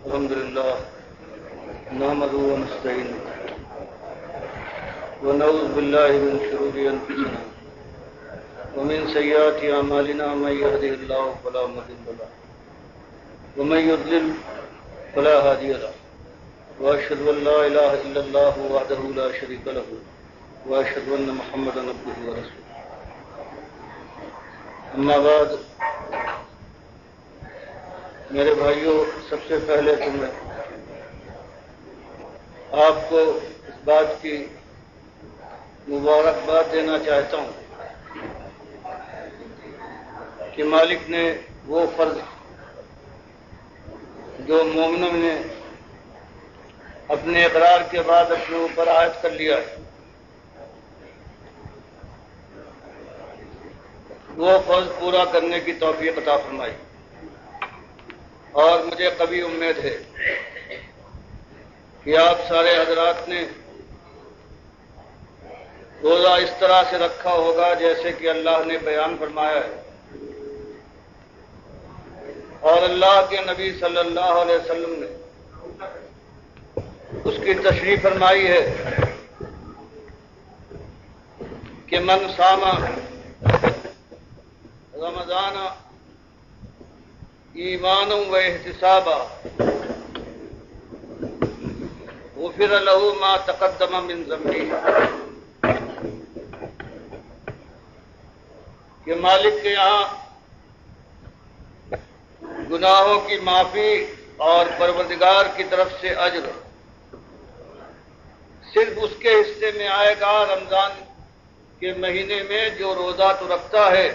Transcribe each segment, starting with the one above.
الحمد لله نحمده ونستعينه ونعوذ بالله من شرور أنفسنا ومن سيئات أعمالنا من يهده الله فلا مضل له ومن يضلل فلا هادي له وأشهد أن لا إله إلا الله وحده لا شريك له وأشهد أن محمدا عبده ورسوله أما بعد میرے بھائیوں، سب سے پہلے تو میں آپ کو اس بات کی مبارکباد دینا چاہتا ہوں کہ مالک نے وہ فرض جو مومنوں نے اپنے اقرار کے بعد اپنے اوپر عائد کر لیا ہے، وہ فرض پورا کرنے کی توفیق عطا فرمائی۔ اور مجھے قوی امید ہے کہ آپ سارے حضرات نے روزہ اس طرح سے رکھا ہوگا جیسے کہ اللہ نے بیان فرمایا ہے، اور اللہ کے نبی صلی اللہ علیہ وسلم نے اس کی تشریح فرمائی ہے کہ من صام رمضان ایمان و احتسابا غفر له ما تقدم من ذنبه، کہ مالک کے یہاں گناہوں کی معافی اور پروردگار کی طرف سے اجر صرف اس کے حصے میں آئے گا رمضان کے مہینے میں جو روزہ تو رکھتا ہے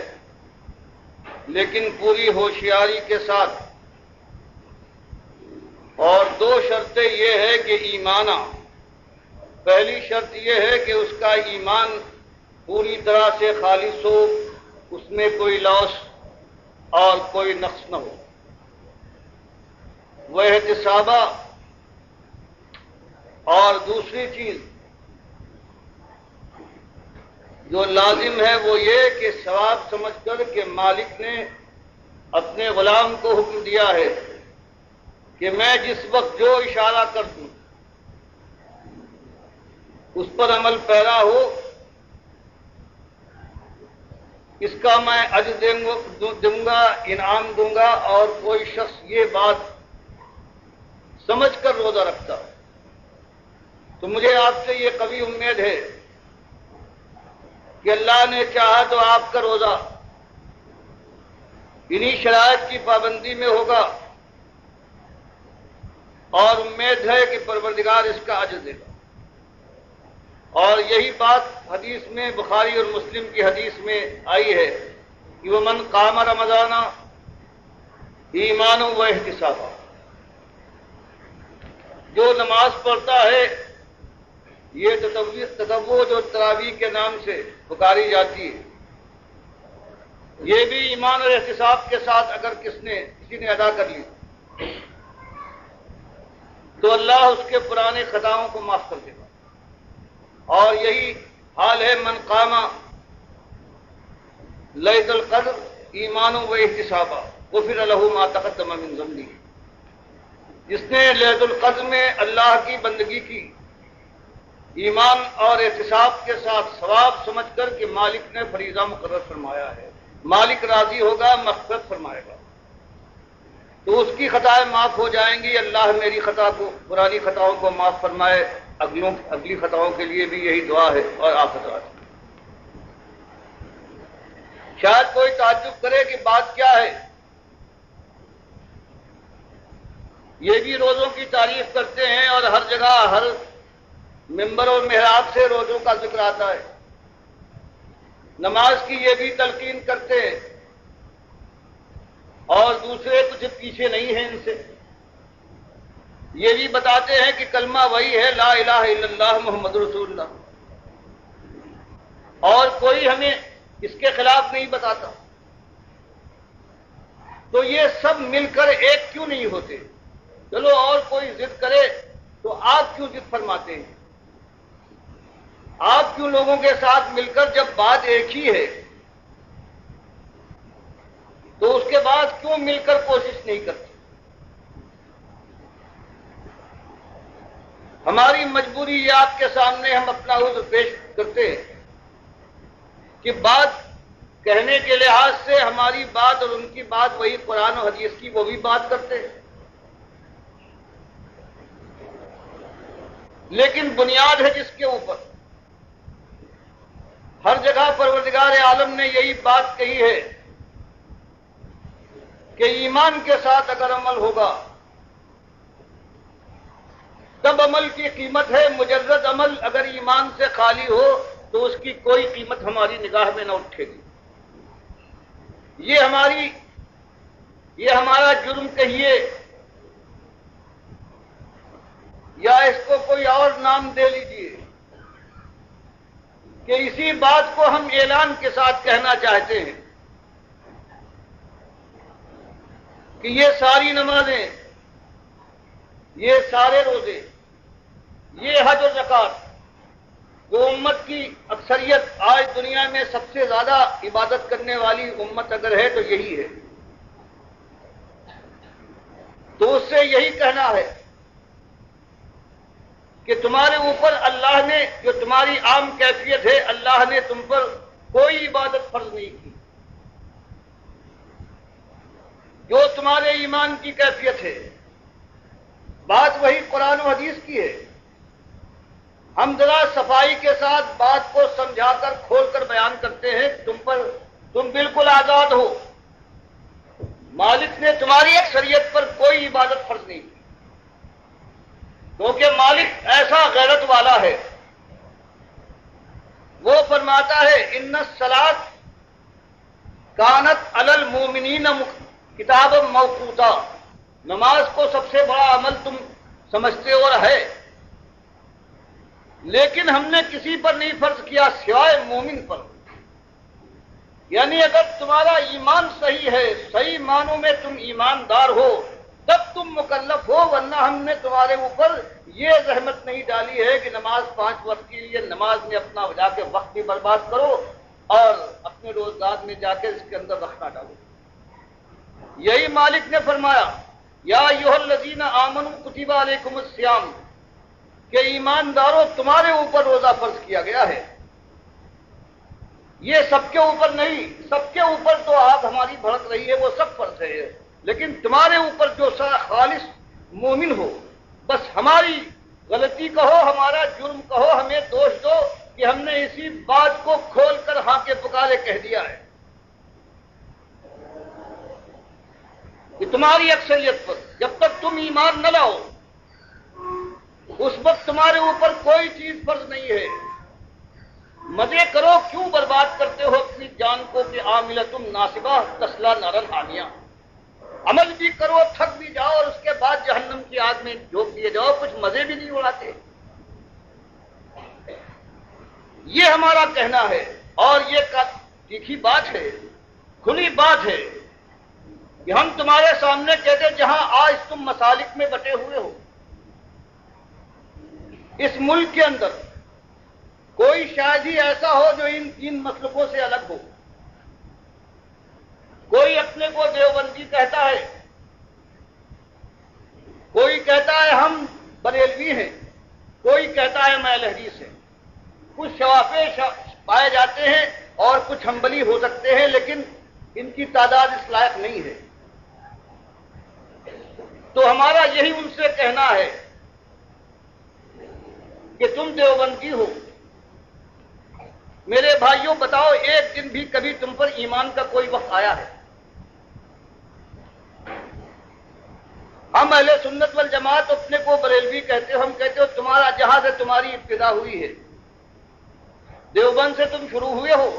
لیکن پوری ہوشیاری کے ساتھ، اور دو شرطیں یہ ہے کہ ایمان، پہلی شرط یہ ہے کہ اس کا ایمان پوری طرح سے خالص ہو، اس میں کوئی لوث اور کوئی نقص نہ ہو، وہ احتسابہ، اور دوسری چیز جو لازم ہے وہ یہ کہ ثواب سمجھ کر کہ مالک نے اپنے غلام کو حکم دیا ہے کہ میں جس وقت جو اشارہ کر دوں اس پر عمل پیرا ہو، اس کا میں اجر دوں گا، انعام دوں گا، اور کوئی شخص یہ بات سمجھ کر روزہ رکھتا ہے تو مجھے آپ سے یہ قوی امید ہے کہ اللہ نے چاہا تو آپ کا روزہ انہی شرائط کی پابندی میں ہوگا، اور امید ہے کہ پروردگار اس کا اجر دے گا۔ اور یہی بات حدیث میں، بخاری اور مسلم کی حدیث میں آئی ہے کہ ومن قام رمضان ایمان و احتسابا، جو نماز پڑھتا ہے، یہ تطوع جو تراویح کے نام سے پکاری جاتی ہے، یہ بھی ایمان اور احتساب کے ساتھ اگر کسی نے ادا کر لی تو اللہ اس کے پرانے خطاؤں کو معاف کر دے گا۔ اور یہی حال ہے من قام لیلۃ القدر ایمان و احتسابا غفر له ما تقدم من ذنبه، جس نے لیلۃ القدر میں اللہ کی بندگی کی ایمان اور احتساب کے ساتھ، ثواب سمجھ کر کہ مالک نے فریضہ مقرر فرمایا ہے، مالک راضی ہوگا، مغفرت فرمائے گا، تو اس کی خطائیں معاف ہو جائیں گی۔ اللہ میری خطا کو، پرانی خطاؤں کو معاف فرمائے، اگلی خطاؤں کے لیے بھی یہی دعا ہے۔ اور آپ حضرات شاید کوئی تعجب کرے کہ بات کیا ہے، یہ بھی روزوں کی تعریف کرتے ہیں اور ہر جگہ، ہر ممبر اور محراب سے روزوں کا ذکر آتا ہے، نماز کی یہ بھی تلقین کرتے ہیں، اور دوسرے کچھ پیچھے نہیں ہیں ان سے، یہ بھی بتاتے ہیں کہ کلمہ وہی ہے، لا الہ الا اللہ محمد رسول اللہ، اور کوئی ہمیں اس کے خلاف نہیں بتاتا، تو یہ سب مل کر ایک کیوں نہیں ہوتے؟ چلو اور کوئی ضد کرے تو آپ کیوں ضد فرماتے ہیں؟ آپ کیوں لوگوں کے ساتھ مل کر، جب بات ایک ہی ہے تو اس کے بعد کیوں مل کر کوشش نہیں کرتے؟ ہماری مجبوری یہ آپ کے سامنے ہم اپنا عذر پیش کرتے ہیں کہ بات کہنے کے لحاظ سے ہماری بات اور ان کی بات وہی قرآن و حدیث کی، وہ بھی بات کرتے ہیں، لیکن بنیاد ہے جس کے اوپر ہر جگہ پروردگار عالم نے یہی بات کہی ہے کہ ایمان کے ساتھ اگر عمل ہوگا تب عمل کی قیمت ہے، مجرد عمل اگر ایمان سے خالی ہو تو اس کی کوئی قیمت ہماری نگاہ میں نہ اٹھے گی۔ یہ ہمارا جرم کہیے یا اس کو کوئی اور نام دے لیجیے کہ اسی بات کو ہم اعلان کے ساتھ کہنا چاہتے ہیں کہ یہ ساری نمازیں، یہ سارے روزے، یہ حج و زکات، جو امت کی اکثریت آج دنیا میں سب سے زیادہ عبادت کرنے والی امت اگر ہے تو یہی ہے، تو اس سے یہی کہنا ہے کہ تمہارے اوپر اللہ نے، جو تمہاری عام کیفیت ہے، اللہ نے تم پر کوئی عبادت فرض نہیں کی، جو تمہارے ایمان کی کیفیت ہے، بات وہی قرآن و حدیث کی ہے۔ ہم ذرا صفائی کے ساتھ بات کو سمجھا کر کھول کر بیان کرتے ہیں، تم بالکل آزاد ہو، مالک نے تمہاری اکثریت پر کوئی عبادت فرض نہیں کی، کیونکہ مالک ایسا غیرت والا ہے، وہ فرماتا ہے ان الصلاۃ کانت علی المؤمنین کتابا موقوتا، نماز کو سب سے بڑا عمل تم سمجھتے اور ہے، لیکن ہم نے کسی پر نہیں فرض کیا سوائے مومن پر۔ یعنی اگر تمہارا ایمان صحیح ہے، صحیح معنوں میں تم ایماندار ہو، تب تم مکلف ہو، ورنہ ہم نے تمہارے اوپر یہ زحمت نہیں ڈالی ہے کہ نماز 5 وقت کے لیے نماز میں اپنا جا کے وقت بھی برباد کرو اور اپنے روزگار میں جا کے اس کے اندر وقت نہ ڈالو۔ یہی مالک نے فرمایا یا ایھا الذین آمنوا کتب علیکم الصیام، کہ ایمانداروں تمہارے اوپر روزہ فرض کیا گیا ہے۔ یہ سب کے اوپر نہیں، سب کے اوپر تو آگ ہماری بھڑک رہی ہے، وہ سب فرض ہے، لیکن تمہارے اوپر جو خالص مومن ہو، بس ہماری غلطی کہو، ہمارا جرم کہو، ہمیں دوش دو کہ ہم نے اسی بات کو کھول کر ہاں کے پکارے کہہ دیا ہے کہ تمہاری اکثریت پر جب تک تم ایمان نہ لاؤ اس وقت تمہارے اوپر کوئی چیز فرض نہیں ہے۔ مزے کرو، کیوں برباد کرتے ہو اپنی جان کو کہ عاملۃ ناصبہ تصلی نارا حامیہ، عمل بھی کرو، تھک بھی جاؤ اور اس کے بعد جہنم کی آگ میں جھونک دیے جاؤ، کچھ مزے بھی نہیں اڑاتے۔ یہ ہمارا کہنا ہے، اور یہ تیکھی بات ہے، کھلی بات ہے کہ ہم تمہارے سامنے کہتے جہاں آج تم مسالک میں بٹے ہوئے ہو، اس ملک کے اندر کوئی شاید ہی ایسا ہو جو ان 3 مسلکوں سے الگ ہو۔ کوئی اپنے کو دیوبندی کہتا ہے، کوئی کہتا ہے ہم بریلوی ہیں، کوئی کہتا ہے میں اہل حدیث ہیں، کچھ شوافے پائے جاتے ہیں اور کچھ حنبلی ہو سکتے ہیں، لیکن ان کی تعداد اس لائق نہیں ہے۔ تو ہمارا یہی ان سے کہنا ہے کہ تم دیوبندی ہو، میرے بھائیوں بتاؤ ایک دن بھی کبھی تم پر ایمان کا کوئی وقت آیا ہے؟ ہم اہل سنت والجماعت اپنے کو بریلوی کہتے ہو، ہم کہتے ہو تمہارا جہاں سے تمہاری ابتدا ہوئی ہے، دیوبند سے تم شروع ہوئے ہو،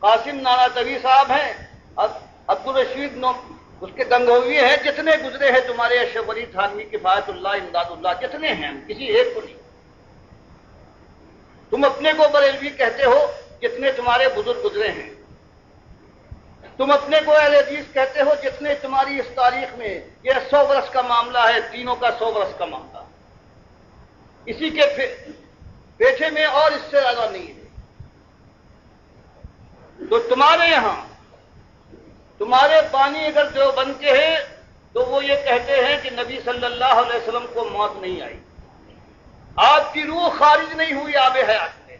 قاسم نانوتوی صاحب ہیں، عبدالرشید اس کے گنگوی ہیں، جتنے گزرے ہیں تمہارے اشرف علی تھانوی، کفایت اللہ، امداد اللہ، جتنے ہیں کسی ایک کو نہیں۔ تم اپنے کو بریلوی کہتے ہو، جتنے تمہارے بزرگ گزرے ہیں۔ تم اپنے کو اہل حدیث کہتے ہو، جتنے تمہاری اس تاریخ میں، یہ 100 برس کا معاملہ ہے، تینوں کا 100 برس کا معاملہ، اسی کے پیچھے میں اور اس سے زیادہ نہیں ہے۔ تو تمہارے یہاں تمہارے بانی اگر دیوبند کے ہیں تو وہ یہ کہتے ہیں کہ نبی صلی اللہ علیہ وسلم کو موت نہیں آئی، آپ کی روح خارج نہیں ہوئی آب حیات میں،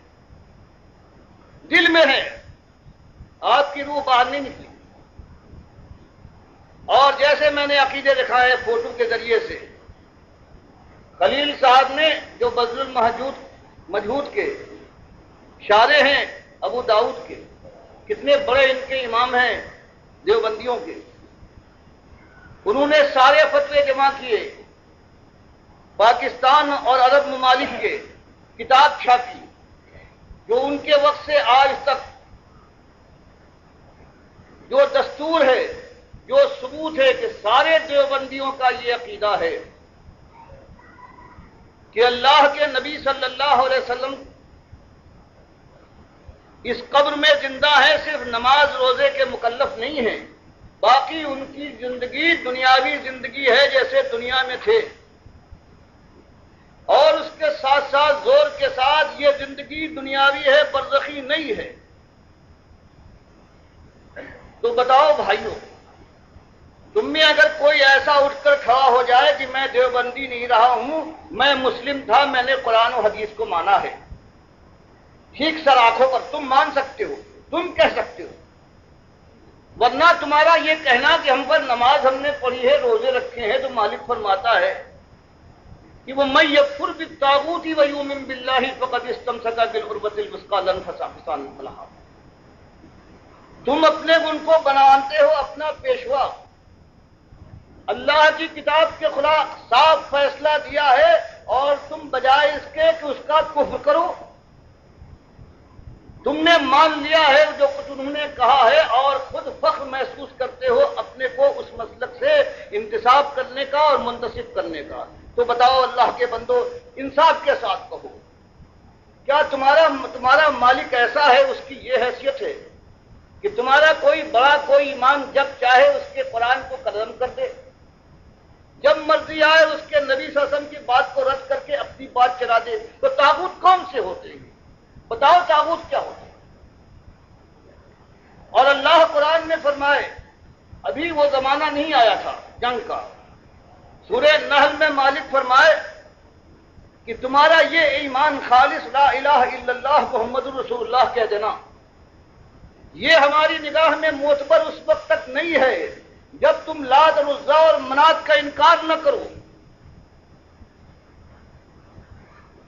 دل میں ہے، آپ کی روح باہر نہیں نکلی۔ اور جیسے میں نے عقیدے دکھائے فوٹو کے ذریعے سے، خلیل صاحب نے جو بذل المجہود کے شارح ہیں ابو داؤد کے، کتنے بڑے ان کے امام ہیں دیوبندیوں کے، انہوں نے سارے فتوے جمع کیے، پاکستان اور عرب ممالک کے، کتاب چھاپی، جو ان کے وقت سے آج تک جو دستور ہے، جو ثبوت ہے کہ سارے دیوبندیوں کا یہ عقیدہ ہے کہ اللہ کے نبی صلی اللہ علیہ وسلم اس قبر میں زندہ ہیں، صرف نماز روزے کے مکلف نہیں ہیں، باقی ان کی زندگی دنیاوی زندگی ہے جیسے دنیا میں تھے، اور اس کے ساتھ ساتھ زور کے ساتھ یہ زندگی دنیاوی ہے، برزخی نہیں ہے۔ تو بتاؤ بھائیوں، تم میں اگر کوئی ایسا اٹھ کر کھڑا ہو جائے کہ میں دیوبندی نہیں رہا ہوں، میں مسلم تھا، میں نے قرآن و حدیث کو مانا ہے، ٹھیک سر آنکھوں پر تم مان سکتے ہو، تم کہہ سکتے ہو، ورنہ تمہارا یہ کہنا کہ ہم پر نماز ہم نے پڑھی ہے، روزے رکھے ہیں، تو مالک فرماتا ہے کہ وہ من یکفر بالطاغوت ویؤمن باللہ فقد استمسک بالعروۃ الوثقی لا انفصام لہا۔ تم اپنے ان کو بناتے ہو اپنا پیشوا، اللہ کی کتاب کے خلاف صاف فیصلہ دیا ہے، اور تم بجائے اس کے کہ اس کا کفر کرو، تم نے مان لیا ہے جو کچھ انہوں نے کہا ہے، اور خود فخر محسوس کرتے ہو اپنے کو اس مسلک سے انتساب کرنے کا اور منتسب کرنے کا۔ تو بتاؤ اللہ کے بندو، انصاف کے ساتھ کہو، کیا تمہارا مالک ایسا ہے، اس کی یہ حیثیت ہے کہ تمہارا کوئی بڑا کوئی امام جب چاہے اس کے قرآن کو قلم کر دے، جب مرضی آئے اس کے نبی صلی اللہ علیہ وسلم کی بات کو رد کر کے اپنی بات چلا دے؟ تو طاغوت کون سے ہوتے ہیں؟ بتاؤ طاغوت کیا ہوتے ہیں؟ اور اللہ قرآن میں فرمائے، ابھی وہ زمانہ نہیں آیا تھا جنگ کا، سورہ نحل میں مالک فرمائے کہ تمہارا یہ ایمان خالص لا الہ الا اللہ محمد رسول اللہ کہہ دینا، یہ ہماری نگاہ میں معتبر اس وقت تک نہیں ہے جب تم لات اور عزا اور منات کا انکار نہ کرو۔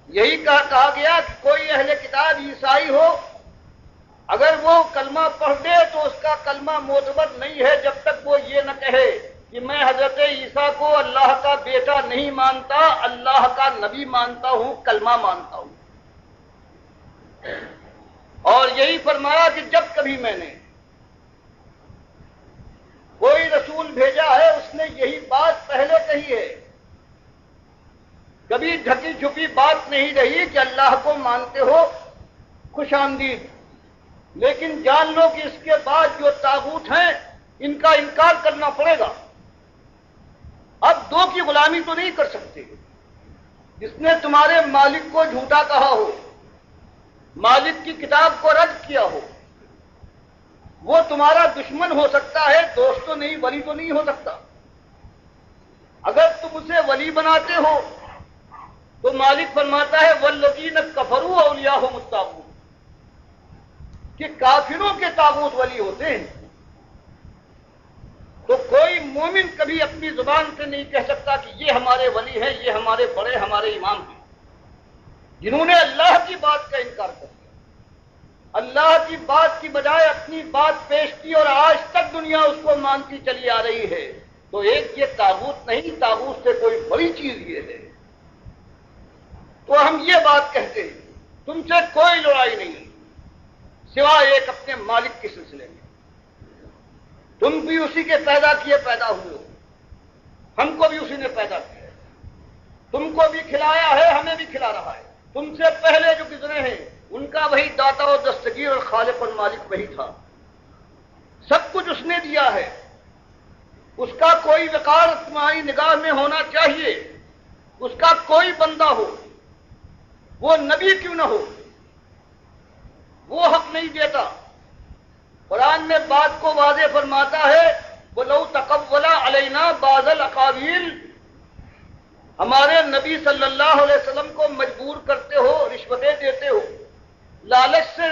یہی کہا گیا کہ کوئی اہل کتاب عیسائی ہو، اگر وہ کلمہ پڑھ دے تو اس کا کلمہ معتبر نہیں ہے جب تک وہ یہ نہ کہے کہ میں حضرت عیسیٰ کو اللہ کا بیٹا نہیں مانتا، اللہ کا نبی مانتا ہوں، کلمہ مانتا ہوں۔ اور یہی فرمایا کہ جب کبھی میں نے کوئی رسول بھیجا ہے، اس نے یہی بات پہلے کہی ہے، کبھی ڈھکی چھپی بات نہیں رہی کہ اللہ کو مانتے ہو، خوش آمدید، لیکن جان لو کہ اس کے بعد جو طاغوت ہیں ان کا انکار کرنا پڑے گا۔ اب دو کی غلامی تو نہیں کر سکتے، جس نے تمہارے مالک کو جھوٹا کہا ہو، مالک کی کتاب کو رد کیا ہو، وہ تمہارا دشمن ہو سکتا ہے، دوست تو نہیں، ولی تو نہیں ہو سکتا۔ اگر تم اسے ولی بناتے ہو تو مالک فرماتا ہے والذین کفروا اولیاءہم الطاغوت، کہ کافروں کے طاغوت ولی ہوتے ہیں۔ تو کوئی مومن کبھی اپنی زبان سے نہیں کہہ سکتا کہ یہ ہمارے ولی ہیں، یہ ہمارے بڑے، ہمارے امام ہیں، جنہوں نے اللہ کی بات کا انکار کر دیا، اللہ کی بات کی بجائے اپنی بات پیش کی، اور آج تک دنیا اس کو مانتی چلی آ رہی ہے۔ تو ایک یہ طاغوت نہیں، طاغوت سے کوئی بڑی چیز یہ ہے۔ تو ہم یہ بات کہتے ہیں، تم سے کوئی لڑائی نہیں سوائے ایک اپنے مالک کے سلسلے میں۔ تم بھی اسی کے پیدا کیے پیدا ہوئے ہو، ہم کو بھی اسی نے پیدا کیا ہے، تم کو بھی کھلایا ہے، ہمیں بھی کھلا رہا ہے۔ تم سے پہلے جو گزرے ہیں ان کا وہی داتا اور دستگیر اور خالق اور مالک وہی تھا، سب کچھ اس نے دیا ہے۔ اس کا کوئی وقار تمہاری نگاہ میں ہونا چاہیے، اس کا کوئی بندہ ہو، وہ نبی کیوں نہ ہو، وہ حق نہیں دیتا۔ قرآن میں بات کو واضح فرماتا ہے وَلَوْ تَقَوَّلَ عَلَيْنَا بَعْضَ الْأَقَاوِيلِ، ہمارے نبی صلی اللہ علیہ وسلم کو مجبور کرتے ہو، رشوتیں دیتے ہو، لالچ سے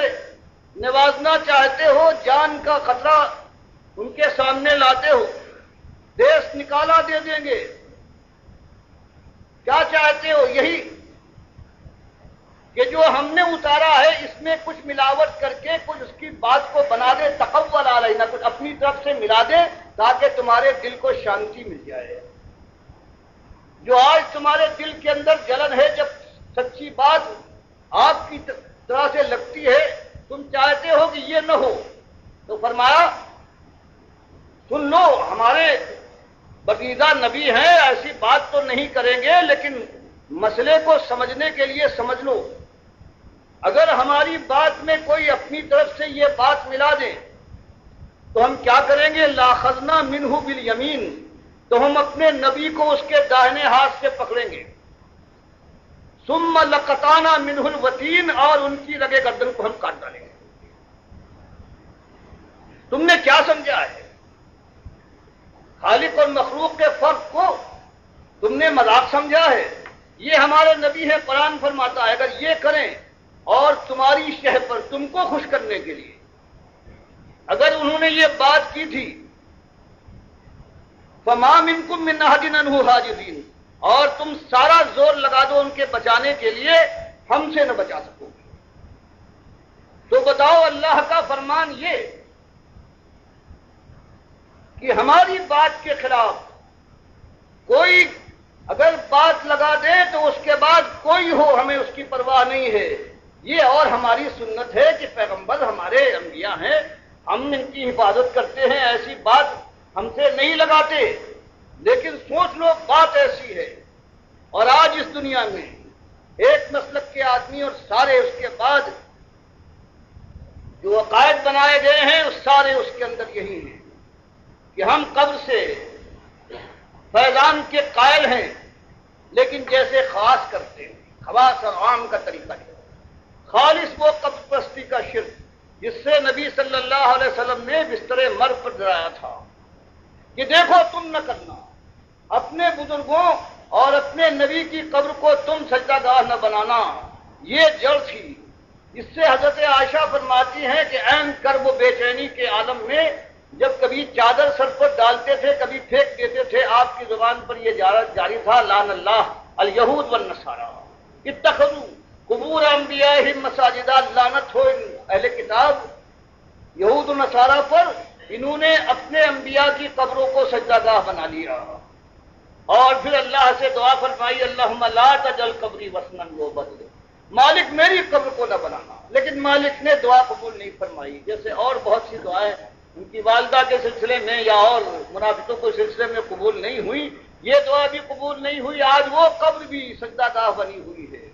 نوازنا چاہتے ہو، جان کا خطرہ ان کے سامنے لاتے ہو، دیس نکالا دے دیں گے، کیا چاہتے ہو؟ یہی کہ جو ہم نے اتارا ہے اس میں کچھ ملاوٹ کر کے کچھ اس کی بات کو بنا دے، تقول علینا، کچھ اپنی طرف سے ملا دے تاکہ تمہارے دل کو شانتی مل جائے۔ جو آج تمہارے دل کے اندر جلن ہے، جب سچی بات آپ کی طرح سے لگتی ہے تم چاہتے ہو کہ یہ نہ ہو، تو فرمایا سن لو، ہمارے برگزیدہ نبی ہیں، ایسی بات تو نہیں کریں گے، لیکن مسئلے کو سمجھنے کے لیے سمجھ لو۔ اگر ہماری بات میں کوئی اپنی طرف سے یہ بات ملا دے تو ہم کیا کریں گے؟ لاخذنا منہ بالیمین، تو ہم اپنے نبی کو اس کے داہنے ہاتھ سے پکڑیں گے، ثم لقطعنا منہ الوتین، اور ان کی رگے گردن کو ہم کاٹ ڈالیں گے۔ تم نے کیا سمجھا ہے؟ خالق اور مخلوق کے فرق کو تم نے مذاق سمجھا ہے؟ یہ ہمارے نبی ہے، قرآن فرماتا ہے اگر یہ کریں اور تمہاری شہ پر تم کو خوش کرنے کے لیے اگر انہوں نے یہ بات کی تھی، فما منکم من احد عنہ حاجزین، اور تم سارا زور لگا دو ان کے بچانے کے لیے، ہم سے نہ بچا سکو گے۔ تو بتاؤ اللہ کا فرمان یہ کہ ہماری بات کے خلاف کوئی اگر بات لگا دے تو اس کے بعد کوئی ہو ہمیں اس کی پرواہ نہیں ہے۔ یہ اور ہماری سنت ہے کہ پیغمبر ہمارے انبیاء ہیں، ہم ان کی حفاظت کرتے ہیں، ایسی بات ہم سے نہیں لگاتے۔ لیکن سوچ لو بات ایسی ہے، اور آج اس دنیا میں ایک مسلک کے آدمی اور سارے اس کے بعد جو عقائد بنائے گئے ہیں سارے اس کے اندر یہی ہیں کہ ہم قبر سے فیضان کے قائل ہیں، لیکن جیسے خاص کرتے ہیں، خواص اور عام کا طریقہ ہے۔ خالص وہ قبر پرستی کا شرک جس سے نبی صلی اللہ علیہ وسلم نے بستر مرگ پر ڈرایا تھا کہ دیکھو تم نہ کرنا، اپنے بزرگوں اور اپنے نبی کی قبر کو تم سجدہ گاہ نہ بنانا، یہ جڑ تھی۔ اس سے حضرت عائشہ فرماتی ہیں کہ عین کرب و بے چینی کے عالم میں جب کبھی چادر سر پر ڈالتے تھے کبھی پھینک دیتے تھے، آپ کی زبان پر یہ جاری تھا لعن اللہ الیہود والنصارى اتخذوا قبور انبیائہم مساجدا، لعنت ہو اہل کتاب یہود و نصارہ پر، انہوں نے اپنے انبیاء کی قبروں کو سجدہ گاہ بنا لیا۔ اور پھر اللہ سے دعا فرمائی اللہم لا تجعل قبری وثنا یعبد، مالک میری قبر کو نہ بنانا، لیکن مالک نے دعا قبول نہیں فرمائی۔ جیسے اور بہت سی دعائیں ان کی والدہ کے سلسلے میں یا اور منافقوں کے سلسلے میں قبول نہیں ہوئی، یہ دعا بھی قبول نہیں ہوئی۔ آج وہ قبر بھی سجدہ گاہ بنی ہوئی ہے،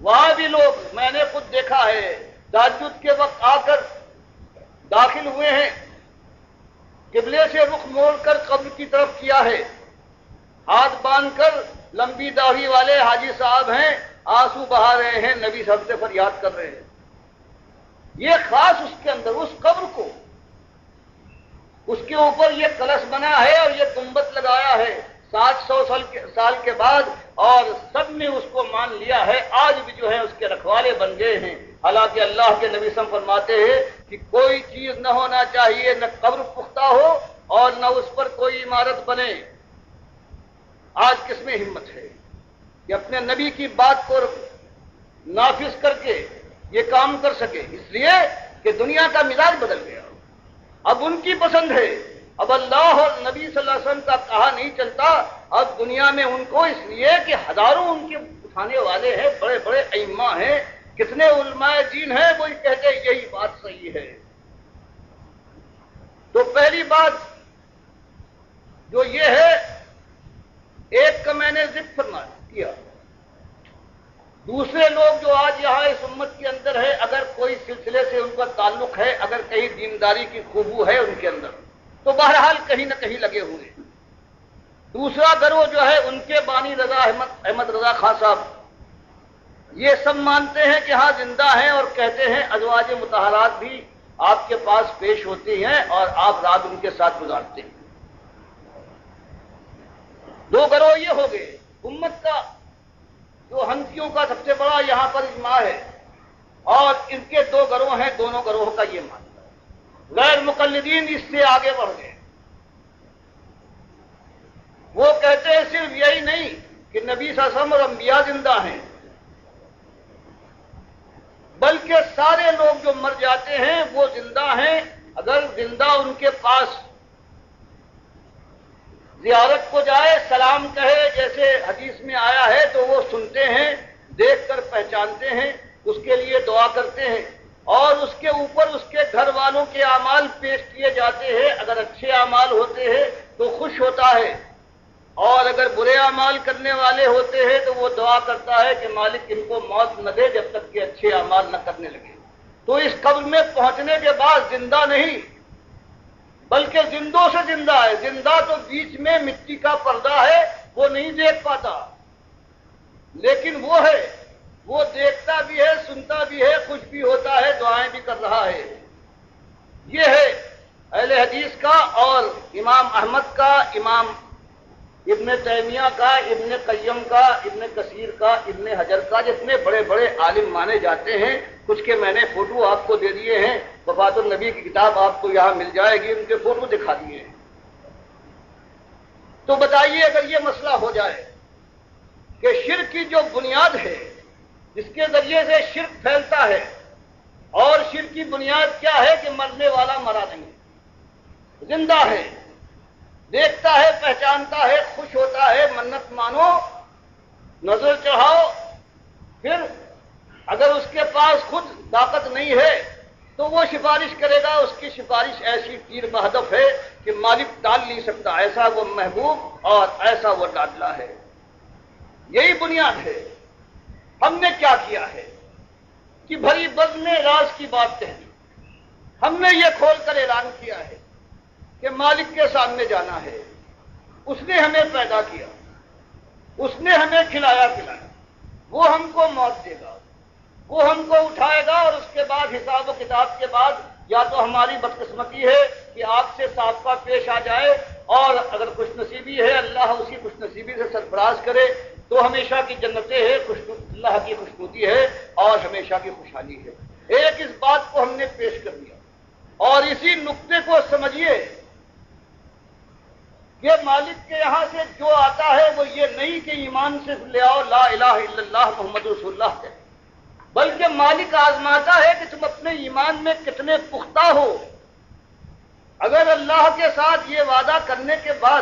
وہاں بھی لوگ، میں نے خود دیکھا ہے، تہجد کے وقت آ کر داخل ہوئے ہیں، قبلے سے رخ موڑ کر قبر کی طرف کیا ہے، ہاتھ باندھ کر، لمبی داڑھی والے حاجی صاحب ہیں، آنسو بہا رہے ہیں، نبی صاحب سے فریاد کر رہے ہیں۔ یہ خاص اس کے اندر اس قبر کو، اس کے اوپر یہ کلش بنا ہے اور یہ گنبد لگایا ہے 700 سال کے بعد، اور سب نے اس کو مان لیا ہے، آج بھی جو ہے اس کے رکھوالے بن گئے ہیں۔ حالانکہ اللہ کے نبی صلی اللہ علیہ وسلم فرماتے ہیں کہ کوئی چیز نہ ہونا چاہیے، نہ قبر پختہ ہو اور نہ اس پر کوئی عمارت بنے۔ آج کس میں ہمت ہے کہ اپنے نبی کی بات کو نافذ کر کے یہ کام کر سکے؟ اس لیے کہ دنیا کا مزاج بدل گیا، اب ان کی پسند ہے، اب اللہ اور نبی صلی اللہ علیہ وسلم کا کہا نہیں چلتا، اب دنیا میں ان کو، اس لیے کہ ہزاروں ان کے اٹھانے والے ہیں، بڑے بڑے ائمہ ہیں، کتنے علماء دین ہیں، وہ کہتے ہیں یہی بات صحیح ہے۔ تو پہلی بات جو یہ ہے، ایک کا میں نے ذکر فرما کیا، دوسرے لوگ جو آج یہاں اس امت کے اندر ہے، اگر کوئی سلسلے سے ان کا تعلق ہے، اگر کہیں دینداری کی خوبو ہے ان کے اندر، تو بہرحال کہیں نہ کہیں لگے ہوئے۔ دوسرا گروہ جو ہے ان کے بانی رضا احمد رضا خان صاحب، یہ سب مانتے ہیں کہ ہاں زندہ ہیں، اور کہتے ہیں ازواج مطہرات بھی آپ کے پاس پیش ہوتی ہیں اور آپ رات ان کے ساتھ گزارتے ہیں۔ دو گروہ یہ ہو گئے، امت کا جو حنفیوں کا سب سے بڑا یہاں پر اجماع ہے، اور ان کے دو گروہ ہیں، دونوں گروہوں کا یہ ماننا ہے۔ غیر مقلدین اس سے آگے بڑھ گئے، وہ کہتے ہیں صرف یہی نہیں کہ نبی صلی اللہ علیہ وسلم اور انبیاء زندہ ہیں، بلکہ سارے لوگ جو مر جاتے ہیں وہ زندہ ہیں، اگر زندہ ان کے پاس زیارت کو جائے، سلام کہے، جیسے حدیث میں آیا ہے، تو وہ سنتے ہیں، دیکھ کر پہچانتے ہیں، اس کے لیے دعا کرتے ہیں، اور اس کے اوپر اس کے گھر والوں کے اعمال پیش کیے جاتے ہیں۔ اگر اچھے اعمال ہوتے ہیں تو خوش ہوتا ہے، اور اگر برے اعمال کرنے والے ہوتے ہیں تو وہ دعا کرتا ہے کہ مالک ان کو موت نہ دے جب تک کہ اچھے اعمال نہ کرنے لگے۔ تو اس قبر میں پہنچنے کے بعد زندہ نہیں بلکہ زندوں سے زندہ ہے۔ زندہ تو بیچ میں مٹی کا پردہ ہے، وہ نہیں دیکھ پاتا، لیکن وہ ہے، وہ دیکھتا بھی ہے، سنتا بھی ہے، خوش بھی ہوتا ہے، دعائیں بھی کر رہا ہے۔ یہ ہے اہل حدیث کا، اور امام احمد کا، امام ابن تیمیہ کا، ابن قیم کا، ابن کثیر کا، ابن حجر کا، جتنے بڑے بڑے عالم مانے جاتے ہیں، کچھ کے میں نے فوٹو آپ کو دے دیے ہیں، وفات النبی کی کتاب آپ کو یہاں مل جائے گی، ان کے فوٹو دکھا دیے ہیں۔ تو بتائیے اگر یہ مسئلہ ہو جائے کہ شرک کی جو بنیاد ہے، جس کے ذریعے سے شرک پھیلتا ہے، اور شرک کی بنیاد کیا ہے کہ مرنے والا مرا نہیں، زندہ ہے، دیکھتا ہے، پہچانتا ہے، خوش ہوتا ہے، منت مانو، نظر چڑھاؤ، پھر اگر اس کے پاس خود طاقت نہیں ہے تو وہ سفارش کرے گا، اس کی سفارش ایسی تیر بہدف ہے کہ مالک ٹال نہیں سکتا، ایسا وہ محبوب اور ایسا وہ لاڈلا ہے۔ یہی بنیاد ہے۔ ہم نے کیا کیا ہے کہ بھری بزم راز کی بات کہی، ہم نے یہ کھول کر اعلان کیا ہے کہ مالک کے سامنے جانا ہے، اس نے ہمیں پیدا کیا، اس نے ہمیں کھلایا پلایا، وہ ہم کو موت دے گا، وہ ہم کو اٹھائے گا، اور اس کے بعد حساب و کتاب کے بعد یا تو ہماری بدقسمتی ہے کہ آگ سے صافہ پیش آ جائے، اور اگر خوش نصیبی ہے اللہ اسی خوش نصیبی سے سرفراز کرے تو ہمیشہ کی جنتیں ہے، اللہ کی خوشنودی ہے اور ہمیشہ کی خوشحالی ہے۔ ایک اس بات کو ہم نے پیش کر دیا، اور اسی نقطے کو سمجھیے کہ مالک کے یہاں سے جو آتا ہے وہ یہ نہیں کہ ایمان سے لے آؤ لا الہ الا اللہ محمد رسول اللہ ہے، بلکہ مالک آزماتا ہے کہ تم اپنے ایمان میں کتنے پختہ ہو۔ اگر اللہ کے ساتھ یہ وعدہ کرنے کے بعد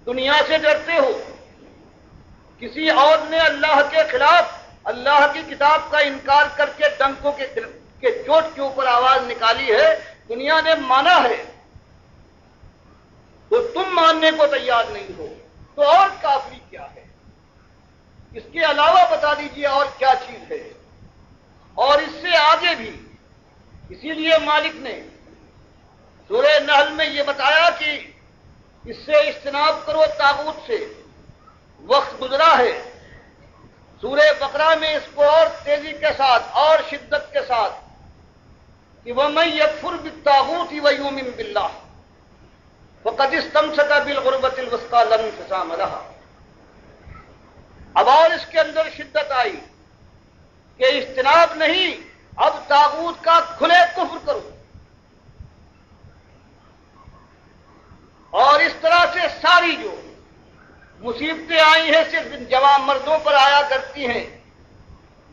دنیا سے ڈرتے ہو، کسی اور نے اللہ کے خلاف اللہ کی کتاب کا انکار کر کے ڈنکوں کے چوٹ کے اوپر آواز نکالی ہے، دنیا نے مانا ہے، تو تم ماننے کو تیار نہیں ہو، تو اور کافری کیا ہے؟ اس کے علاوہ بتا دیجیے اور کیا چیز ہے؟ اور اس سے آگے بھی، اسی لیے مالک نے سورہ نحل میں یہ بتایا کہ اس سے اجتناب کرو طاغوت سے، وقت گزرا ہے۔ سورہ بقرہ میں اس کو اور تیزی کے ساتھ اور شدت کے ساتھ کہ وَمَن يَكْفُرْ بِالطَّاغُوتِ وَيُؤْمِن بِاللَّهِ فَقَدِ اسْتَمْسَكَ بِالْعُرْوَةِ الْوُثْقَىٰ لَا انفصام لَهَا۔ اب اور اس کے اندر شدت آئی کہ اجتناب نہیں، اب طاغوت کا کھلے کفر کرو، اور اس طرح سے ساری جو مصیبتیں آئی ہیں صرف جوان مردوں پر آیا کرتی ہیں،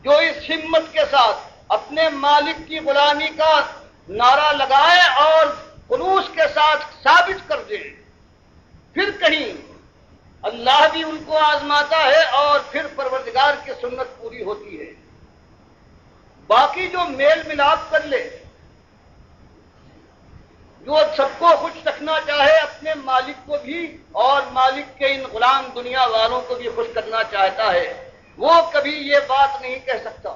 جو اس ہمت کے ساتھ اپنے مالک کی غلامی کا نعرہ لگائے اور خلوص کے ساتھ ثابت کر دیں، پھر کہیں اللہ بھی ان کو آزماتا ہے اور پھر پروردگار کی سنت پوری ہوتی ہے۔ باقی جو میل ملاپ کر لے، جو سب کو خوش رکھنا چاہے، اپنے مالک کو بھی اور مالک کے ان غلام دنیا والوں کو بھی خوش کرنا چاہتا ہے، وہ کبھی یہ بات نہیں کہہ سکتا۔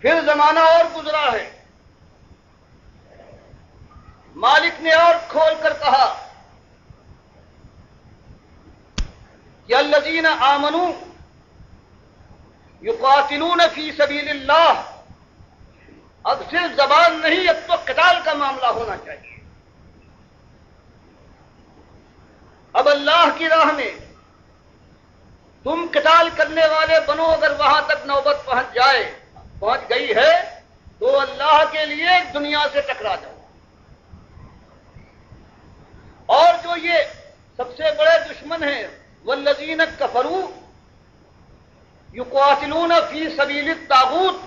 پھر زمانہ اور گزرا ہے، مالک نے اور کھول کر کہا کہ الذین آمنوا یقاتلون فی سبیل اللہ۔ اب صرف زبان نہیں، اب تو قتال کا معاملہ ہونا چاہیے۔ اب اللہ اللہ کی راہ میں تم قتال کرنے والے بنو، اگر وہاں تک نوبت پہنچ گئی ہے تو اللہ کے لیے دنیا سے ٹکرا جاؤ۔ اور جو یہ سب سے بڑے دشمن ہیں والذین کفروا یقاتلون فی سبیل الطاغوت،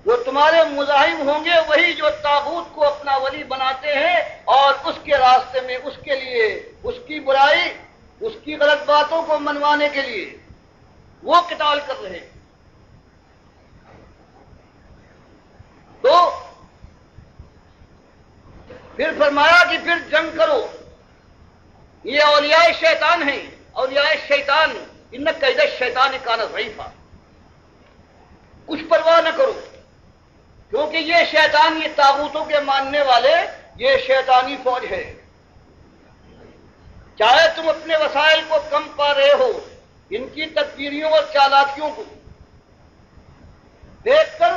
جو تمہارے مزاحم ہوں گے وہی جو طاغوت کو اپنا ولی بناتے ہیں اور اس کے راستے میں اس کے لیے اس کی برائی، اس کی غلط باتوں کو منوانے کے لیے وہ قتال کر رہے ہیں۔ تو پھر فرمایا کہ پھر جنگ کرو، یہ اولیاء شیطان ہیں، اولیاء شیطان ان کید الشیطان کان ضعیفا، کچھ پرواہ نہ کرو، کیونکہ یہ شیطان، یہ طاغوتوں کے ماننے والے، یہ شیطانی فوج ہے۔ چاہے تم اپنے وسائل کو کم پا رہے ہو، ان کی تدبیریوں اور چالاکیوں کو دیکھ کر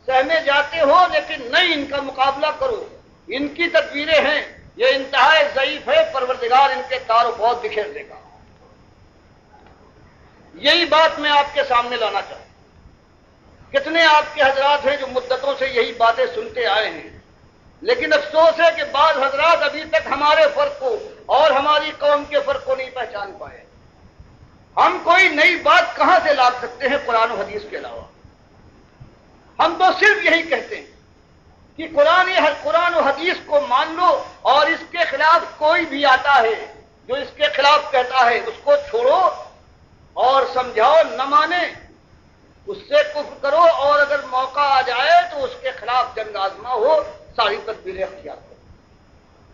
سہمے جاتے ہو، لیکن نہیں، ان کا مقابلہ کرو، ان کی تدبیریں ہیں، یہ انتہائی ضعیف ہے، پروردگار ان کے تار و پود بکھیر دے گا۔ یہی بات میں آپ کے سامنے لانا چاہتا ہوں۔ کتنے آپ کے حضرات ہیں جو مدتوں سے یہی باتیں سنتے آئے ہیں، لیکن افسوس ہے کہ بعض حضرات ابھی تک ہمارے فرق کو اور ہماری قوم کے فرق کو نہیں پہچان پائے۔ ہم کوئی نئی بات کہاں سے لا سکتے ہیں قرآن و حدیث کے علاوہ؟ ہم تو صرف یہی کہتے ہیں کہ قرآن و حدیث کو مان لو، اور اس کے خلاف کوئی بھی آتا ہے جو اس کے خلاف کہتا ہے اس کو چھوڑو اور سمجھاؤ، نہ مانے اس سے کفر کرو، اور اگر موقع آ جائے تو اس کے خلاف جنگ آزما ہو، ساری تدبیریں اختیار کرو۔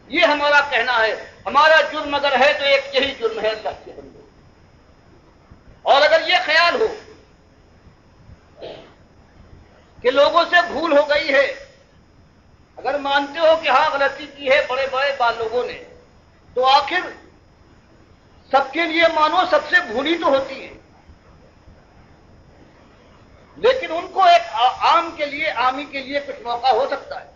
یہ ہمارا کہنا ہے۔ ہمارا جرم اگر ہے تو ایک یہی جرم ہے اللہ کے بندے، اور اگر یہ خیال ہو کہ لوگوں سے بھول ہو گئی ہے، اگر مانتے ہو کہ ہاں غلطی کی ہے بڑے بڑے لوگوں نے، تو آخر سب کے لیے مانو، سب سے بھولی تو ہوتی ہے، لیکن ان کو ایک عام کے لیے، عامی کے لیے کچھ موقع ہو سکتا ہے۔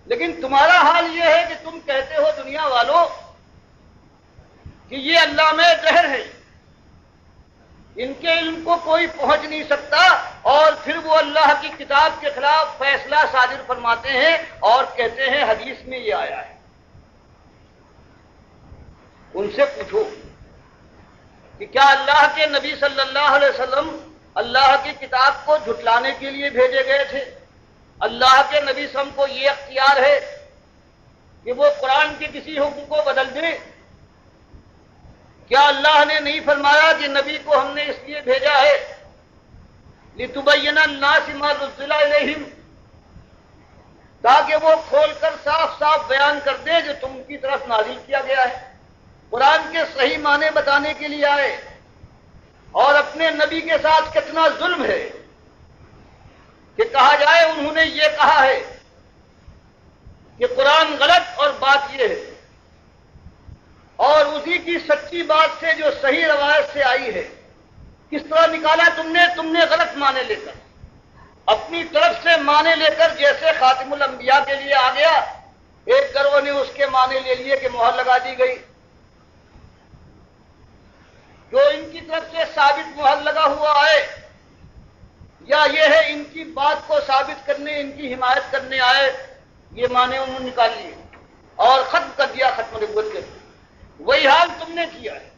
لیکن تمہارا حال یہ ہے کہ تم کہتے ہو دنیا والوں کہ یہ علامہ دہر ہے، ان کے علم کو کوئی پہنچ نہیں سکتا، اور پھر وہ اللہ کی کتاب کے خلاف فیصلہ صادر فرماتے ہیں اور کہتے ہیں حدیث میں یہ آیا ہے۔ ان سے پوچھو کہ کیا اللہ کے نبی صلی اللہ علیہ وسلم اللہ کی کتاب کو جھٹلانے کے لیے بھیجے گئے تھے؟ اللہ کے نبی صلی اللہ علیہ وسلم کو یہ اختیار ہے کہ وہ قرآن کے کسی حکم کو بدل دیں؟ کیا اللہ نے نہیں فرمایا کہ نبی کو ہم نے اس لیے بھیجا ہے لِتُبَيِّنَ النَّاسِ مَا نُزِّلَ إِلَيْهِمْ، تاکہ وہ کھول کر صاف صاف بیان کر دے جو تم کی طرف نازل کیا گیا ہے، قرآن کے صحیح معنی بتانے کے لیے آئے۔ اور اپنے نبی کے ساتھ کتنا ظلم ہے کہ کہا جائے انہوں نے یہ کہا ہے کہ قرآن غلط اور بات یہ ہے، اور اسی کی سچی بات سے جو صحیح روایت سے آئی ہے کس طرح نکالا تم نے غلط معنی لے کر، اپنی طرف سے معنی لے کر، جیسے خاتم الانبیاء کے لیے آ گیا، ایک گروہ نے اس کے معنی لے لیے کہ مہر لگا دی گئی، جو ان کی طرف سے ثابت مہر لگا ہوا ہے، یا یہ ہے ان کی بات کو ثابت کرنے، ان کی حمایت کرنے آئے، یہ معنی انہوں نے نکال لیے اور ختم کر دیا ختم نبوت کے۔ وہی حال تم نے کیا ہے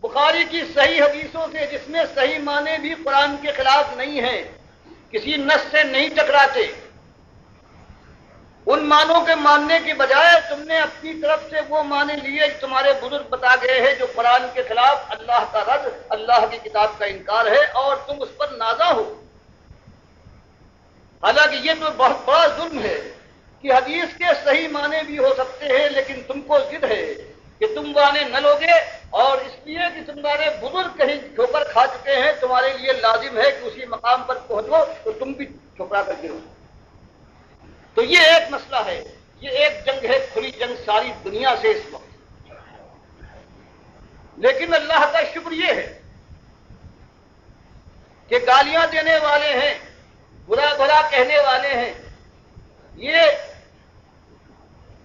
بخاری کی صحیح حدیثوں سے، جس میں صحیح معنی بھی قرآن کے خلاف نہیں ہیں، کسی نص سے نہیں ٹکراتے، ان معنوں کے ماننے کے بجائے تم نے اپنی طرف سے وہ معنی لیے تمہارے بزرگ بتا گئے ہیں، جو قرآن کے خلاف اللہ کا رد، اللہ کی کتاب کا انکار ہے، اور تم اس پر نازا ہو۔ حالانکہ یہ تو بہت بڑا ظلم ہے کہ حدیث کے صحیح معنی بھی ہو سکتے ہیں، لیکن تم کو ضد ہے کہ تم معنی نہ لوگے، اور اس لیے کہ تمہارے بزرگ کہیں ٹھوکر کھا چکے ہیں، تمہارے لیے لازم ہے کہ اسی مقام پر پہنچو تو تم بھی ٹھکرا کر گرو۔ تو یہ ایک مسئلہ ہے، یہ ایک جنگ ہے، کھلی جنگ ساری دنیا سے اس وقت۔ لیکن اللہ کا شکر یہ ہے کہ گالیاں دینے والے ہیں، برا بھلا کہنے والے ہیں، یہ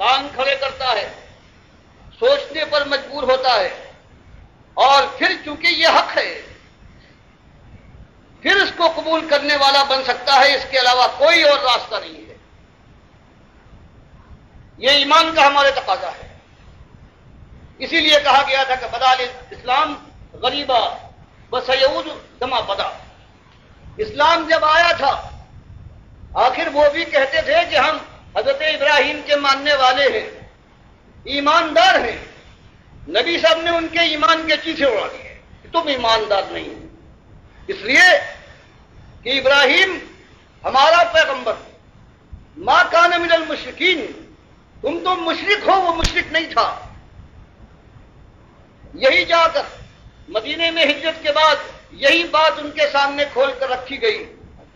کان کھڑے کرتا ہے، سوچنے پر مجبور ہوتا ہے، اور پھر چونکہ یہ حق ہے پھر اس کو قبول کرنے والا بن سکتا ہے، اس کے علاوہ کوئی اور راستہ نہیں ہے۔ یہ ایمان کا ہمارے تقاضا ہے۔ اسی لیے کہا گیا تھا کہ بدا اسلام غریبا وسیعود کما بدا۔ اسلام جب آیا تھا آخر وہ بھی کہتے تھے کہ ہم حضرت ابراہیم کے ماننے والے ہیں، ایماندار ہیں۔ نبی صاحب نے ان کے ایمان کے چیٹھے اڑا دیے کہ تم ایماندار نہیں ہو، اس لیے کہ ابراہیم ہمارا پیغمبر ما کان من المشرکین، تم تو مشرک ہو، وہ مشرک نہیں تھا۔ یہی جا کر مدینے میں ہجرت کے بعد یہی بات ان کے سامنے کھول کر رکھی گئی،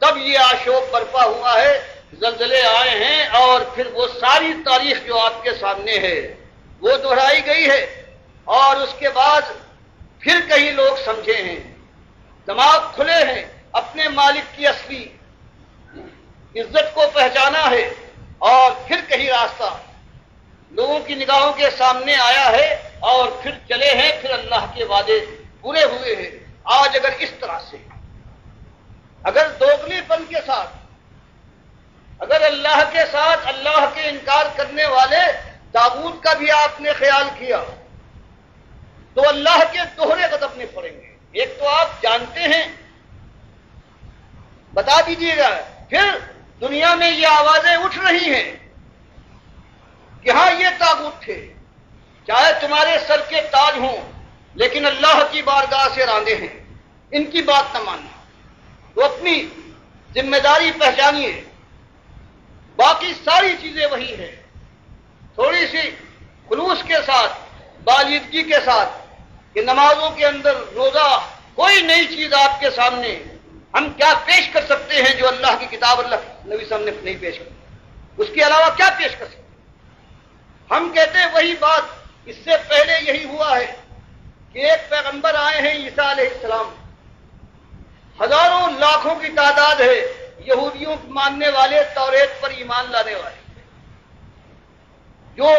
تب یہ آشوب برپا ہوا ہے، زلزلے آئے ہیں، اور پھر وہ ساری تاریخ جو آپ کے سامنے ہے وہ دہرائی گئی ہے، اور اس کے بعد پھر کئی لوگ سمجھے ہیں، دماغ کھلے ہیں، اپنے مالک کی اصلی عزت کو پہچانا ہے، اور پھر کہیں راستہ لوگوں کی نگاہوں کے سامنے آیا ہے، اور پھر چلے ہیں، پھر اللہ کے وعدے پورے ہوئے ہیں۔ آج اگر اس طرح سے، اگر دوگلی پن کے ساتھ، اگر اللہ کے ساتھ اللہ کے انکار کرنے والے طاغوت کا بھی آپ نے خیال کیا تو اللہ کے دوہرے قدم میں پڑیں گے۔ ایک تو آپ جانتے ہیں، بتا دیجیے گا، پھر دنیا میں یہ آوازیں اٹھ رہی ہیں کہ ہاں یہ طاغوت تھے، چاہے تمہارے سر کے تاج ہوں لیکن اللہ کی بارگاہ سے راندے ہیں، ان کی بات نہ ماننا۔ تو اپنی ذمہ داری پہچانیے، باقی ساری چیزیں وہی ہیں۔ تھوڑی سی خلوص کے ساتھ، بالیدگی کے ساتھ، کہ نمازوں کے اندر روزہ کوئی نئی چیز آپ کے سامنے ہم کیا پیش کر سکتے ہیں جو اللہ کی کتاب اللہ نبی صاحب نے نہیں پیش کی، اس کے علاوہ کیا پیش کر سکتے ہیں؟ ہم کہتے ہیں وہی بات، اس سے پہلے یہی ہوا ہے کہ ایک پیغمبر آئے ہیں عیسیٰ علیہ السلام، ہزاروں لاکھوں کی تعداد ہے یہودیوں کو ماننے والے، توریت پر ایمان لانے والے، جو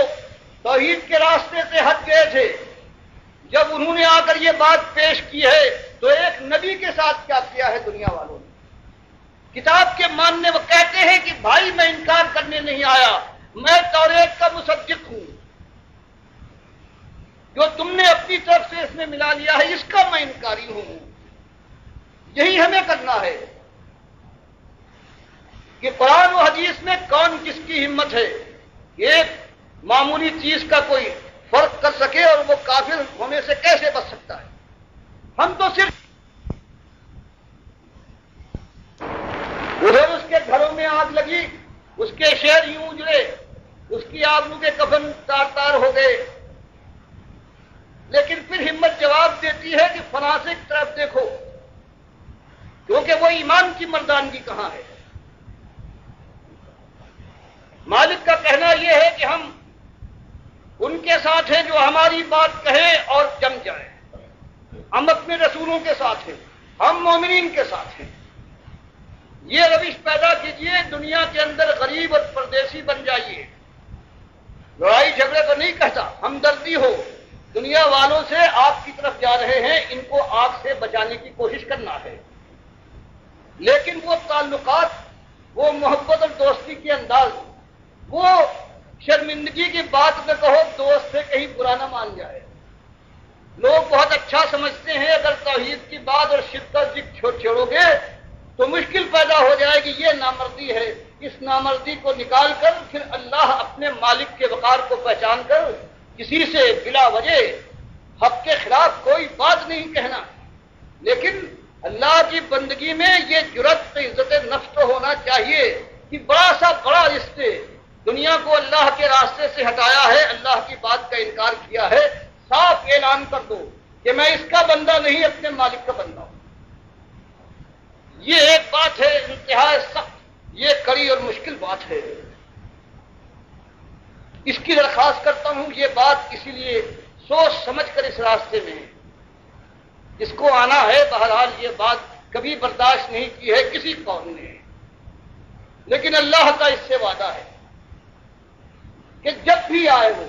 توحید کے راستے سے ہٹ گئے تھے۔ جب انہوں نے آ کر یہ بات پیش کی ہے تو ایک نبی کے ساتھ کیا کیا ہے دنیا والوں نے؟ کتاب کے ماننے، وہ کہتے ہیں کہ بھائی میں انکار کرنے نہیں آیا، میں توریت کا مصدق ہوں، جو تم نے اپنی طرف سے اس میں ملا لیا ہے اس کا میں انکاری ہوں۔ یہی ہمیں کرنا ہے کہ قرآن و حدیث میں کون کس کی ہمت ہے ایک معمولی چیز کا کوئی فرق کر سکے اور وہ کافر ہونے سے کیسے بچ سکتا ہے؟ ہم تو صرف ادھر اس کے گھروں میں آگ لگی، اس کے شہر یوں اجڑے، اس کی آبرو کے کفن تار تار ہو گئے، لیکن پھر ہمت جواب دیتی ہے کہ فلاں سے کی طرف دیکھو، کیونکہ وہ ایمان کی مردانگی کہاں ہے؟ مالک کا کہنا یہ ہے کہ ہم ان کے ساتھ ہیں جو ہماری بات کہیں اور جم جائیں، ہم اپنے رسولوں کے ساتھ ہیں، ہم مومنین کے ساتھ ہیں۔ یہ روش پیدا کیجئے، دنیا کے اندر غریب اور پردیسی بن جائیے۔ لڑائی جھگڑے کو نہیں کہتا، ہمدردی ہو، دنیا والوں سے آپ کی طرف جا رہے ہیں، ان کو آگ سے بچانے کی کوشش کرنا ہے، لیکن وہ تعلقات، وہ محبت اور دوستی کے انداز، وہ شرمندگی کی بات میں کہو دوست سے کہیں برا نہ مان جائے۔ لوگ بہت اچھا سمجھتے ہیں اگر توحید کی بات اور شرک کا ذکر چھوڑو گے تو مشکل پیدا ہو جائے گی، یہ نامردی ہے۔ اس نامردی کو نکال کر پھر اللہ اپنے مالک کے وقار کو پہچان کر کسی سے بلا وجہ حق کے خلاف کوئی بات نہیں کہنا، لیکن اللہ کی بندگی میں یہ جرأت عزت نفس تو ہونا چاہیے کہ بڑا سا بڑا رشتے دنیا کو اللہ کے راستے سے ہٹایا ہے، اللہ کی بات کا انکار کیا ہے، صاف اعلان کر دو کہ میں اس کا بندہ نہیں اپنے مالک کا بندہ ہوں۔ یہ ایک بات ہے انتہائی سخت، یہ کڑی اور مشکل بات ہے، اس کی درخواست کرتا ہوں۔ یہ بات اسی لیے سوچ سمجھ کر اس راستے میں جس کو آنا ہے، بہرحال یہ بات کبھی برداشت نہیں کی ہے کسی قوم نے، لیکن اللہ کا اس سے وعدہ ہے کہ جب بھی آئے وہ،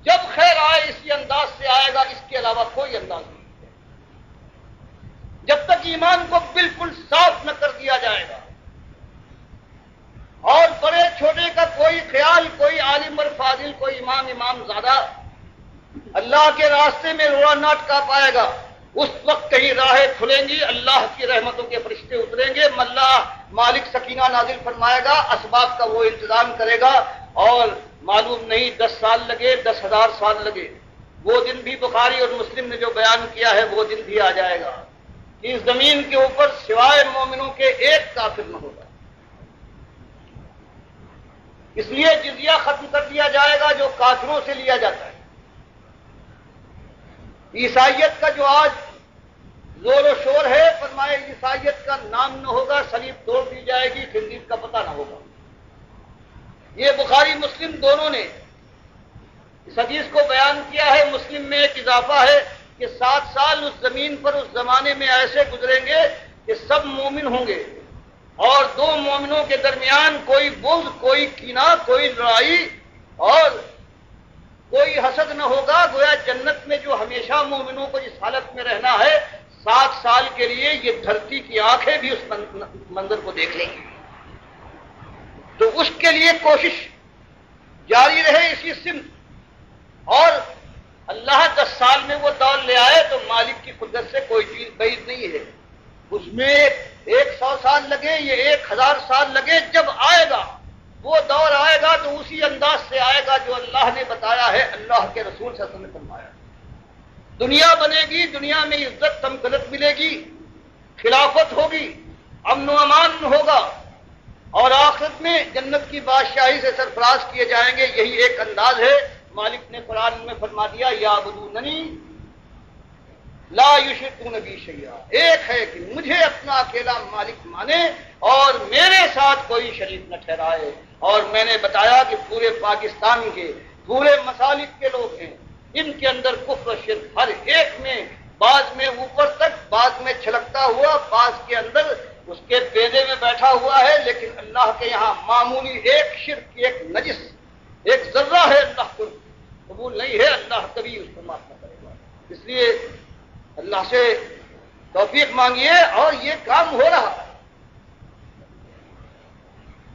جب خیر آئے اسی انداز سے آئے گا، اس کے علاوہ کوئی انداز نہیں ہے۔ جب تک ایمان کو بالکل صاف نہ کر دیا جائے گا اور بڑے چھوٹے کا کوئی خیال، کوئی عالم اور فاضل، کوئی امام زیادہ اللہ کے راستے میں روڑا نہ اٹکا پائے گا، اس وقت کہیں راہیں کھلیں گی، اللہ کی رحمتوں کے فرشتے اتریں گے، اللہ مالک سکینہ نازل فرمائے گا، اسباب کا وہ انتظام کرے گا، اور معلوم نہیں 10 سال لگے، 10,000 سال لگے، وہ دن بھی بخاری اور مسلم نے جو بیان کیا ہے وہ دن بھی آ جائے گا کہ اس زمین کے اوپر سوائے مومنوں کے ایک کافر نہ ہوگا۔ اس لیے جزیہ ختم کر دیا جائے گا جو کافروں سے لیا جاتا ہے۔ عیسائیت کا جو آج زور و شور ہے، فرمائے عیسائیت کا نام نہ ہوگا، صلیب توڑ دی جائے گی، خنزیر کا پتہ نہ ہوگا۔ یہ بخاری مسلم دونوں نے اس حدیث کو بیان کیا ہے۔ مسلم میں ایک اضافہ ہے کہ 7 سال اس زمین پر اس زمانے میں ایسے گزریں گے کہ سب مومن ہوں گے، اور دو مومنوں کے درمیان کوئی بغض، کوئی کینہ، کوئی لڑائی اور کوئی حسد نہ ہوگا۔ گویا جنت میں جو ہمیشہ مومنوں کو اس حالت میں رہنا ہے، 7 سال کے لیے یہ دھرتی کی آنکھیں بھی اس منظر کو دیکھ لیں گی۔ تو اس کے لیے کوشش جاری رہے اسی سمت، اور اللہ 10 سال میں وہ دور لے آئے تو مالک کی قدرت سے کوئی چیز بعید نہیں ہے۔ اس میں 100 سال لگے، یہ 1000 سال لگے، جب آئے گا وہ دور آئے گا تو اسی انداز سے آئے گا جو اللہ نے بتایا ہے، اللہ کے رسول صلی اللہ علیہ وسلم نے فرمایا۔ دنیا بنے گی، دنیا میں عزت تمغلط ملے گی، خلافت ہوگی، امن و امان ہوگا، اور آخرت میں جنت کی بادشاہی سے سرفراز کیے جائیں گے۔ یہی ایک انداز ہے۔ مالک نے قرآن میں فرما دیا، یعبدوننی لا یشرکون بی شیئا، ایک ہے کہ مجھے اپنا اکیلا مالک مانے اور میرے ساتھ کوئی شریک نہ ٹھہرائے۔ اور میں نے بتایا کہ پورے پاکستان کے پورے مسالک کے لوگ ہیں، ان کے اندر کفر و شرک ہر ایک میں، بعض میں اوپر تک، بعض میں چھلکتا ہوا، بعض کے اندر اس کے بیدے میں بیٹھا ہوا ہے، لیکن اللہ کے یہاں معمولی ایک شرک، ایک نجس، ایک ذرہ ہے، اللہ کو قبول نہیں ہے، اللہ کبھی اس کو معاف نہ کرے گا۔ اس لیے اللہ سے توفیق مانگیے، اور یہ کام ہو رہا ہے۔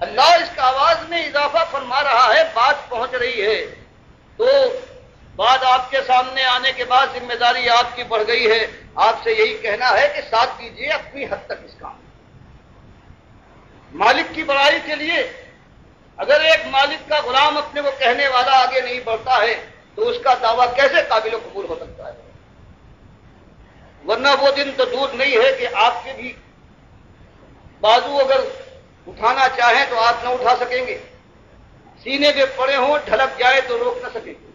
اللہ اس کا آواز میں اضافہ فرما رہا ہے، بات پہنچ رہی ہے، تو بات آپ کے سامنے آنے کے بعد ذمہ داری آپ کی بڑھ گئی ہے۔ آپ سے یہی کہنا ہے کہ ساتھ دیجیے اپنی حد تک اس کام۔ مالک کی بڑائی کے لیے اگر ایک مالک کا غلام اپنے وہ کہنے والا آگے نہیں بڑھتا ہے تو اس کا دعویٰ کیسے قابل و قبول ہو سکتا ہے؟ ورنہ وہ دن تو دور نہیں ہے کہ آپ کے بھی بازو اگر اٹھانا چاہیں تو آپ نہ اٹھا سکیں گے، سینے پہ پڑے ہوں ڈھلک جائے تو روک نہ سکیں گے،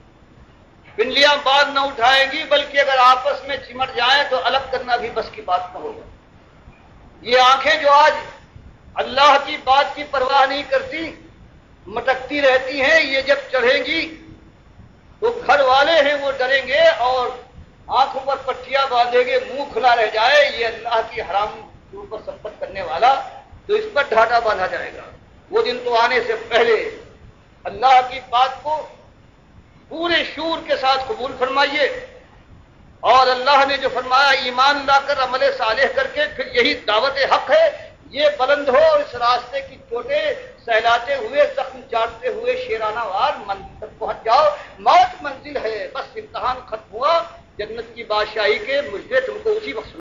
پنڈلیاں بعد نہ اٹھائیں گی، بلکہ اگر آپس میں چمٹ جائیں تو الگ کرنا بھی بس کی بات نہ ہوگا۔ یہ آنکھیں جو آج اللہ کی بات کی پرواہ نہیں کرتی، مٹکتی رہتی ہیں، یہ جب چڑھیں گی تو گھر والے ہیں وہ ڈریں گے اور آنکھوں پر پٹیاں باندھیں گے، منہ کھلا رہ جائے یہ اللہ کی حرام کے اوپر سبقت کرنے والا، تو اس پر ڈھاٹا باندھا جائے گا۔ وہ دن تو آنے سے پہلے اللہ کی بات کو پورے شعور کے ساتھ قبول فرمائیے، اور اللہ نے جو فرمایا ایمان لا کر عمل صالح کر کے، پھر یہی دعوت حق ہے، یہ بلند ہو اور اس راستے کی چوٹیں سہلاتے ہوئے، زخم چاٹتے ہوئے شیرانہ وار منزل تک پہنچ جاؤ۔ موت منزل ہے، بس امتحان ختم ہوا، جنت کی بادشاہی کے مجھے تم کو اسی وقت